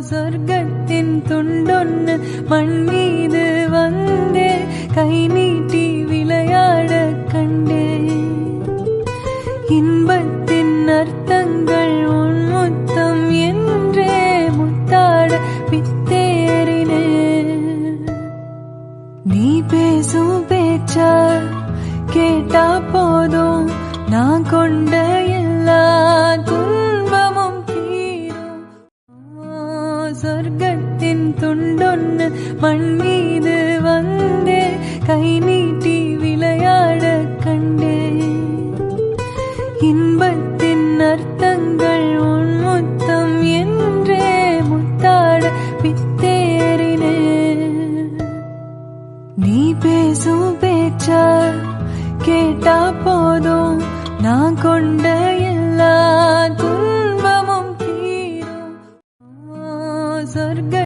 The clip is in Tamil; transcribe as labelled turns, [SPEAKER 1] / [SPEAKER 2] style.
[SPEAKER 1] சொர்க்கத்தின் துண்டொன்னு மண் மீது வந்தே கை நீட்டி விளையாட கண்டே இன்பத்தின் அர்த்தங்கள் உன் முத்தம் என்றே முத்தாட பித்தேறினே நீ பேசும் பேச்சா கேட்டா போதும் நான் கொண்ட எல்லா துன்பமும் தீரும் சொர்க்கத்தின் துண்டொன்னு மண் மீது வந்தே கை நீட்டி விளையாட கண்டே இன்பத்தின் அர்த்தங்கள் உன் முத்தம் என்றே முத்தாட பித்தேறினே நீ பேசும் பேச்சா கேட்டா போதும் நான் கொண்ட எல்லா துன்பமும் தீரும் சொர்க்க